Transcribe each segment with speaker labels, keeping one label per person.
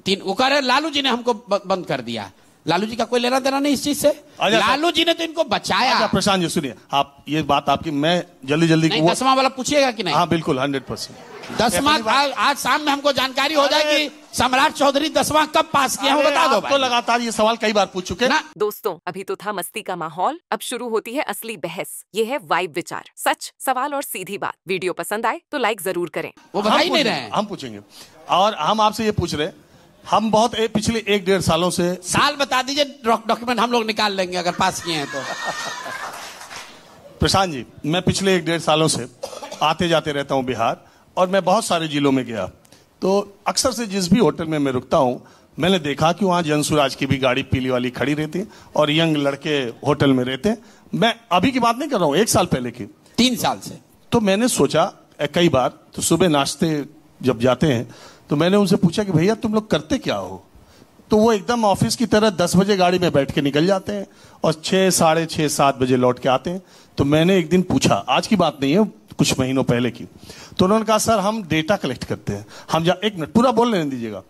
Speaker 1: तीन वो कह रहे लालू जी ने हमको बंद कर दिया। लालू जी का कोई लेना देना नहीं इस चीज से। लालू जी ने तो इनको बचाया।
Speaker 2: प्रशांत जी सुनिए, आप ये बात आपकी मैं जल्दी
Speaker 1: 10वां वाला पूछिएगा कि नहीं?
Speaker 2: हाँ बिल्कुल 100%।
Speaker 1: 10वां आज शाम में हमको जानकारी हो जाएगी सम्राट चौधरी 10वां कब पास किया है बता दो।
Speaker 2: तो लगातार ये सवाल कई बार पूछ चुके हैं।
Speaker 3: दोस्तों अभी तो था मस्ती का माहौल, अब शुरू होती है असली बहस। ये है वाइब विचार, सच सवाल और सीधी बात। वीडियो पसंद आए तो लाइक जरूर करें।
Speaker 1: वो बता ही नहीं रहे।
Speaker 2: हम पूछेंगे और हम आपसे ये पूछ रहे हैं, हम बहुत पिछले 1-1.5 सालों से।
Speaker 1: साल बता दीजिए, डॉक्यूमेंट हम लोग निकाल लेंगे अगर पास किए हैं तो।
Speaker 2: प्रशांत जी, मैं पिछले 1-1.5 सालों से आते जाते रहता हूं बिहार, और मैं बहुत सारे जिलों में गया। तो अक्सर से जिस भी होटल में मैं रुकता हूं, मैंने देखा कि वहां जनसुराज की भी गाड़ी पीली वाली खड़ी रहती है और यंग लड़के होटल में रहते हैं। मैं अभी की बात नहीं कर रहा हूं, 1 साल पहले की,
Speaker 1: 3 साल से।
Speaker 2: तो मैंने सोचा कई बार, तो सुबह नाश्ते जब जाते हैं तो मैंने उनसे पूछा कि भैया तुम लोग करते क्या हो? तो वो एकदम ऑफिस की तरह 10 बजे गाड़ी में बैठ के निकल जाते हैं और 6, साढ़े 6, 7 बजे लौट के आते हैं। तो मैंने एक दिन पूछा, आज की बात नहीं है, कुछ महीनों पहले की, तो उन्होंने कहा सर हम डेटा कलेक्ट करते हैं। हम 1 मिनट पूरा बोल लेने दीजिएगा।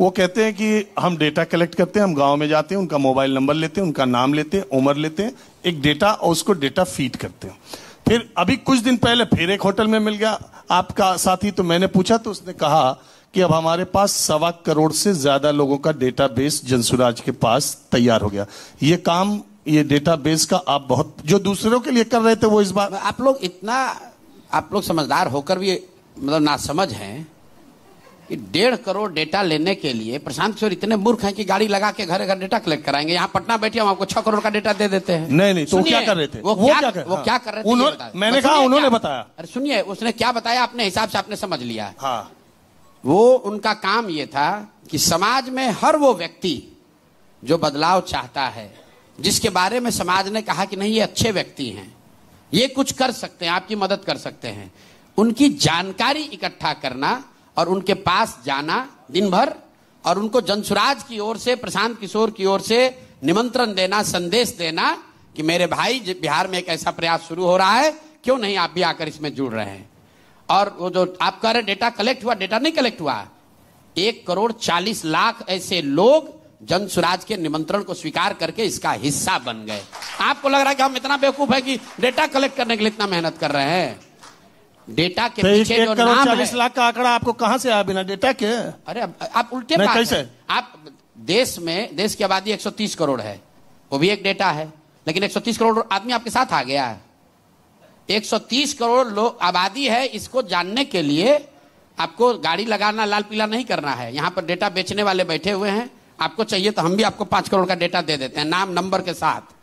Speaker 2: वो कहते हैं कि हम डेटा कलेक्ट करते हैं, हम गांव में जाते हैं, उनका मोबाइल नंबर लेते हैं, उनका नाम लेते हैं, उम्र लेते हैं, एक डेटा, और उसको डेटा फीड करते हैं। फिर अभी कुछ दिन पहले फिर एक होटल में मिल गया आपका साथी, तो मैंने पूछा तो उसने कहा कि अब हमारे पास 1.25 करोड़ से ज्यादा लोगों का डेटाबेस जनसुराज के पास तैयार हो गया। ये काम, ये डेटाबेस का आप बहुत जो दूसरों के लिए कर रहे थे वो इस बार
Speaker 1: आप लोग समझदार होकर भी मतलब नासमझ हैं कि 1.5 करोड़ डेटा लेने के लिए प्रशांत किशोर इतने मूर्ख हैं कि गाड़ी लगा के घर घर डेटा कलेक्ट कराएंगे। यहाँ पटना बैठे हम आपको 6 करोड़ का डेटा दे देते हैं।
Speaker 2: नहीं तो क्या कर रहे थे?
Speaker 1: वो क्या कर रहे थे?
Speaker 2: मैंने कहा उन्होंने बताया।
Speaker 1: अरे सुनिए, उसने क्या बताया अपने हिसाब से आपने समझ लिया।
Speaker 2: हाँ,
Speaker 1: वो उनका काम ये था कि समाज में हर वो व्यक्ति जो बदलाव चाहता है, जिसके बारे में समाज ने कहा कि नहीं ये अच्छे व्यक्ति हैं, ये कुछ कर सकते हैं, आपकी मदद कर सकते हैं, उनकी जानकारी इकट्ठा करना और उनके पास जाना दिन भर, और उनको जनसुराज की ओर से, प्रशांत किशोर की ओर से निमंत्रण देना, संदेश देना कि मेरे भाई बिहार में एक ऐसा प्रयास शुरू हो रहा है, क्यों नहीं आप भी आकर इसमें जुड़ रहे हैं। और वो जो आप कह रहे डेटा कलेक्ट हुआ, डेटा नहीं कलेक्ट हुआ। 1 करोड़ 40 लाख ऐसे लोग जनसुराज के निमंत्रण को स्वीकार करके इसका हिस्सा बन गए। आपको लग रहा है कि हम इतना बेवकूफ है कि डेटा कलेक्ट करने के लिए इतना मेहनत कर रहे हैं? डेटा के पीछे जो नाम है।
Speaker 2: 40 लाख का आंकड़ा आपको कहां से आया बिना डेटा के?
Speaker 1: अरे आप उल्टे बात
Speaker 2: कैसे?
Speaker 1: आप देश की आबादी 130 करोड़ है, वो भी एक डेटा है, लेकिन 130 करोड़ आदमी आपके साथ आ गया है। 130 करोड़ लोग आबादी है, इसको जानने के लिए आपको गाड़ी लगाना, लाल पीला नहीं करना है। यहाँ पर डेटा बेचने वाले बैठे हुए हैं, आपको चाहिए तो हम भी आपको 5 करोड़ का डेटा दे देते हैं, नाम नंबर के साथ।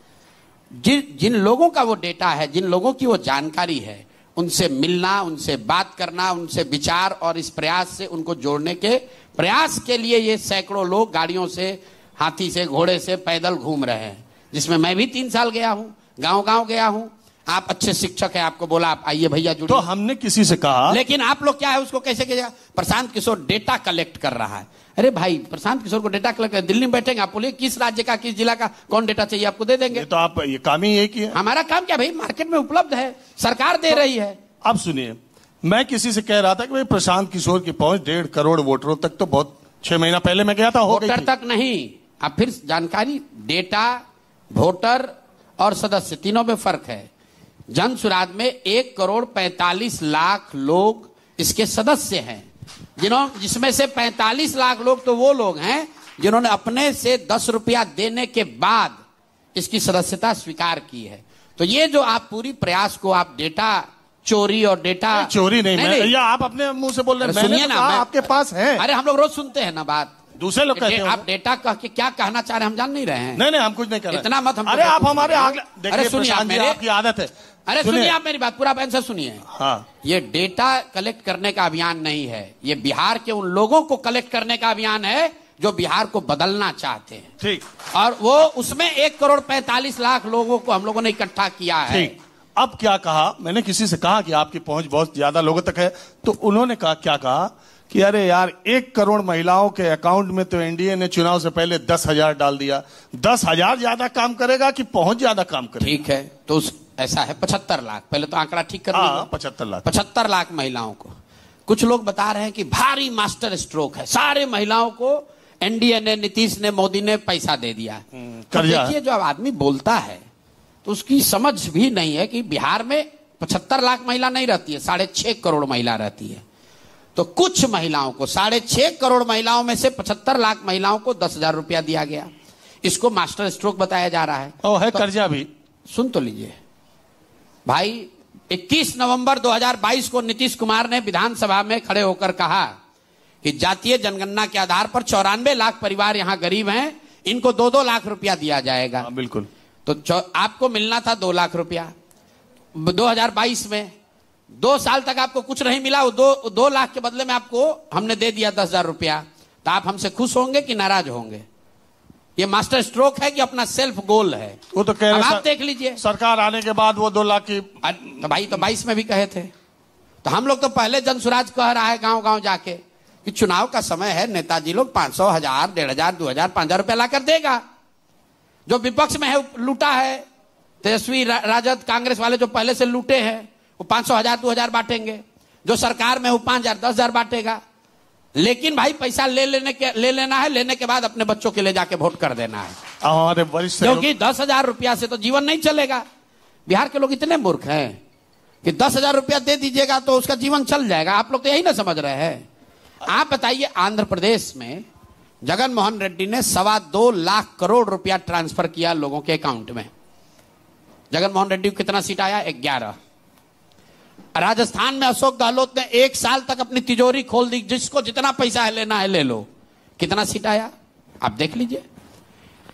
Speaker 1: जिन लोगों का वो डेटा है, जिन लोगों की वो जानकारी है, उनसे मिलना, उनसे बात करना, उनसे विचार और इस प्रयास से उनको जोड़ने के प्रयास के लिए ये सैकड़ों लोग गाड़ियों से, हाथी से, घोड़े से, पैदल घूम रहे हैं, जिसमें मैं भी 3 साल गया हूं, गांव गया हूं। आप अच्छे शिक्षक हैं, आपको बोला आप आइए भैया जुड़िए।
Speaker 2: तो हमने किसी से कहा,
Speaker 1: लेकिन आप लोग क्या है उसको कैसे किया? प्रशांत किशोर डेटा कलेक्ट कर रहा है। अरे भाई, प्रशांत किशोर को डेटा कलेक्ट, दिल्ली में बैठेंगे, आप बोलिए किस राज्य का, किस जिला का कौन डेटा चाहिए, आपको दे देंगे।
Speaker 2: तो आप ये काम ही एक ही है।
Speaker 1: हमारा काम क्या भाई, मार्केट में उपलब्ध है, सरकार दे रही है।
Speaker 2: अब सुनिए, मैं किसी से कह रहा था कि भाई प्रशांत किशोर की पहुंच 1.5 करोड़ वोटरों तक तो बहुत 6 महीना पहले मैं गया था, हो गई थी।
Speaker 1: वोटर तक नहीं, अब फिर जानकारी, डेटा, वोटर और सदस्य तीनों में फर्क है। जनसुराज में 1 करोड़ 45 लाख लोग इसके सदस्य हैं, जिसमें से 45 लाख लोग तो वो लोग हैं जिन्होंने अपने से 10 रुपया देने के बाद इसकी सदस्यता स्वीकार की है। तो ये जो आप पूरी प्रयास को आप डेटा चोरी और डेटा
Speaker 2: चोरी नहीं, या आप अपने मुंह से बोल रहे हैं,
Speaker 1: सुनिए ना,
Speaker 2: आपके पास है।
Speaker 1: अरे हम लोग रोज सुनते हैं ना बात,
Speaker 2: दूसरे लोग कहते हैं।
Speaker 1: आप डेटा कह के क्या कहना चाह रहे हैं हम जान नहीं रहे हैं।
Speaker 2: नहीं हम कुछ नहीं कर रहे,
Speaker 1: इतना मत हम।
Speaker 2: अरे आप हमारे आगे,
Speaker 1: अरे सुनिए,
Speaker 2: आपकी आदत है।
Speaker 1: अरे सुनिए, आप मेरी बात पूरा आंसर सुनिए।
Speaker 2: हाँ,
Speaker 1: ये डेटा कलेक्ट करने का अभियान नहीं है, ये बिहार के उन लोगों को कलेक्ट करने का अभियान है जो बिहार को बदलना चाहते हैं।
Speaker 2: ठीक,
Speaker 1: और वो उसमें 1 करोड़ 45 लाख लोगों को हम लोगों ने इकट्ठा किया है।
Speaker 2: ठीक, अब क्या कहा, मैंने किसी से कहा कि आपकी पहुंच बहुत ज्यादा लोगों तक है, तो उन्होंने कहा, क्या कहा कि अरे यार 1 करोड़ महिलाओं के अकाउंट में तो एनडीए ने चुनाव से पहले 10,000 डाल दिया। 10,000 ज्यादा काम करेगा कि पहुंच ज्यादा काम करेगा?
Speaker 1: ठीक है, तो ऐसा है 75 लाख, पहले तो आंकड़ा ठीक कर लीजिए। 75 लाख महिलाओं को। कुछ लोग बता रहे हैं कि भारी मास्टर स्ट्रोक है, सारे महिलाओं को एनडीए ने, नीतीश ने, मोदी ने पैसा दे दिया। तो देखिए, जो आदमी बोलता है तो उसकी समझ भी नहीं है कि बिहार में 75 लाख महिला नहीं रहती है, 6.5 करोड़ महिला रहती है। तो कुछ महिलाओं को, 6.5 करोड़ महिलाओं में से 75 लाख महिलाओं को 10,000 रुपया दिया गया। इसको मास्टर स्ट्रोक बताया जा रहा है।
Speaker 2: और है तो कर्जा भी।
Speaker 1: सुन तो लीजिए भाई, 21 नवंबर 2022 को नीतीश कुमार ने विधानसभा में खड़े होकर कहा कि जातीय जनगणना के आधार पर 94 लाख परिवार यहां गरीब हैं, इनको 2-2 लाख रुपया दिया जाएगा।
Speaker 2: बिल्कुल।
Speaker 1: तो आपको मिलना था 2 लाख रुपया 2022 में। 2 साल तक आपको कुछ नहीं मिला, 2 लाख के बदले में आपको हमने दे दिया 10,000 रुपया। तो आप हमसे खुश होंगे कि नाराज होंगे? ये मास्टर स्ट्रोक है कि अपना सेल्फ गोल है?
Speaker 2: वो तो कह रहे,
Speaker 1: आप देख लीजिए,
Speaker 2: सरकार आने के बाद वो 2 लाख की।
Speaker 1: तो भाई, तो 22 में भी कहे थे। तो हम लोग तो पहले जनसुराज कह रहा है गांव गांव जाके कि चुनाव का समय है, नेताजी लोग 500, 1000, 1,500, 2,000, 5,000 रुपया लाकर देगा। जो विपक्ष में है लूटा है, तेजस्वी, राजद, कांग्रेस वाले जो पहले से लूटे हैं वो 500, 1000, 2000 बांटेंगे। जो सरकार में वो 5,000, 10,000 बांटेगा। लेकिन भाई पैसा ले लेना है, लेने के बाद अपने बच्चों के लिए जाके वोट कर देना है।
Speaker 2: हमारे वरिष्ठ,
Speaker 1: क्योंकि 10,000 रुपया से तो जीवन नहीं चलेगा। बिहार के लोग इतने मूर्ख हैं कि 10,000 रुपया दे दीजिएगा तो उसका जीवन चल जाएगा। आप लोग तो यही ना समझ रहे हैं। आप बताइए, आंध्र प्रदेश में जगन मोहन रेड्डी ने 2.25 लाख करोड़ रुपया ट्रांसफर किया लोगों के अकाउंट में। जगन मोहन रेड्डी को कितना सीट आया? 11। राजस्थान में अशोक गहलोत ने 1 साल तक अपनी तिजोरी खोल दी, जिसको जितना पैसा है लेना है ले लो। कितना सीट आया आप देख लीजिए।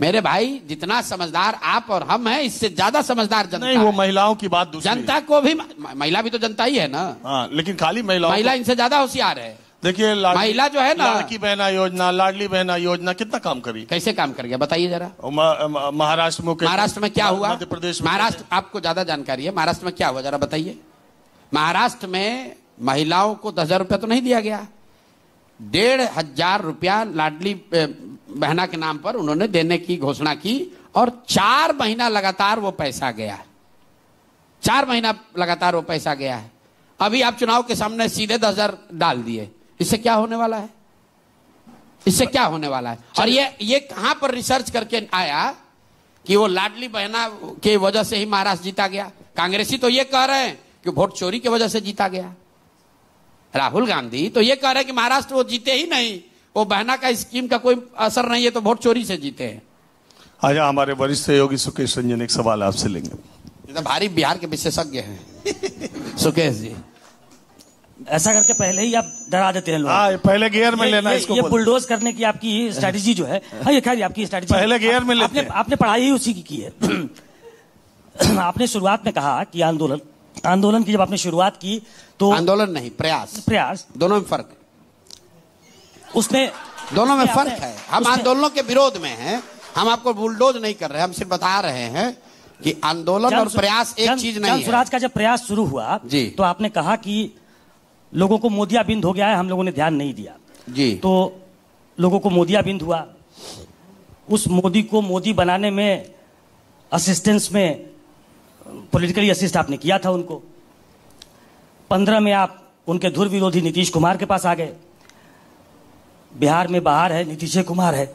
Speaker 1: मेरे भाई, जितना समझदार आप और हम हैं, इससे ज्यादा समझदार जनता
Speaker 2: नहीं। वो महिलाओं की बात दूसरी,
Speaker 1: जनता को भी, महिला भी तो जनता ही है ना।
Speaker 2: हाँ, लेकिन खाली महिला
Speaker 1: इनसे ज्यादा होशियार है।
Speaker 2: देखिए,
Speaker 1: महिला जो है ना,
Speaker 2: लाड़की बहना योजना, लाडली बहना योजना कितना काम करी?
Speaker 1: कैसे काम कर गया बताइए जरा।
Speaker 2: महाराष्ट्र
Speaker 1: में क्या हुआ?
Speaker 2: मध्य प्रदेश में,
Speaker 1: महाराष्ट्र आपको ज्यादा जानकारी है। महाराष्ट्र में क्या हुआ जरा बताइए। महाराष्ट्र में महिलाओं को 10,000 रुपया तो नहीं दिया गया, 1,500 रुपया लाडली बहना के नाम पर उन्होंने देने की घोषणा की और 4 महीना लगातार वो पैसा गया। 4 महीना लगातार वो पैसा गया है। अभी आप चुनाव के सामने सीधे 10,000 डाल दिए। इससे क्या होने वाला है? इससे क्या होने वाला है? और ये कहां पर रिसर्च करके आया कि वो लाडली बहना की वजह से ही महाराष्ट्र जीता गया? कांग्रेसी तो ये कह रहे हैं कि वोट चोरी की वजह से जीता गया। राहुल गांधी तो ये कह रहे हैं कि महाराष्ट्र वो जीते ही नहीं, वो बहना का स्कीम का कोई असर नहीं है, तो वोट चोरी से जीते हैं।
Speaker 2: आजा, हमारे वरिष्ठ सहयोगी सुकेश रंजन एक सवाल आपसे लेंगे।
Speaker 1: ये तो भारी बिहार के विशेषज्ञ हैं सुकेश जी।
Speaker 4: ऐसा करके पहले ही आप डरा देते हैं लोग।
Speaker 2: हाँ, पहले गियर में लेना इसको।
Speaker 4: ये बुलडोज करने की आपकी स्ट्रैटेजी जो है, हाँ ये खैर आपकी स्ट्रैटेजी
Speaker 2: पहले गियर में लेते हैं।
Speaker 4: आपने पढ़ाई ही उसी की है। आपने शुरुआत में कहा कि आंदोलन की जब आपने शुरुआत की तो
Speaker 1: आंदोलन नहीं, प्रयास दोनों में फर्क,
Speaker 4: उसमें
Speaker 1: दोनों में फर्क है। हम आंदोलनों के विरोध में हैं, हम आपको बुलडोज नहीं कर रहे, हम सिर्फ बता रहे हैं कि आंदोलन और प्रयास एक चीज नहीं है।
Speaker 4: स्वराज का जब प्रयास शुरू हुआ जी, तो आपने कहा कि लोगों को मोदियाबिंद हो गया है, हम लोगों ने ध्यान नहीं दिया
Speaker 1: जी।
Speaker 4: तो लोगों को मोदियाबिंद हुआ। उस मोदी को मोदी बनाने में असिस्टेंस में पॉलिटिकली असिस्ट आपने किया था उनको। 15 में आप उनके धुर विरोधी नीतीश कुमार के पास आ गए। बिहार में बाहर है नीतीश कुमार है,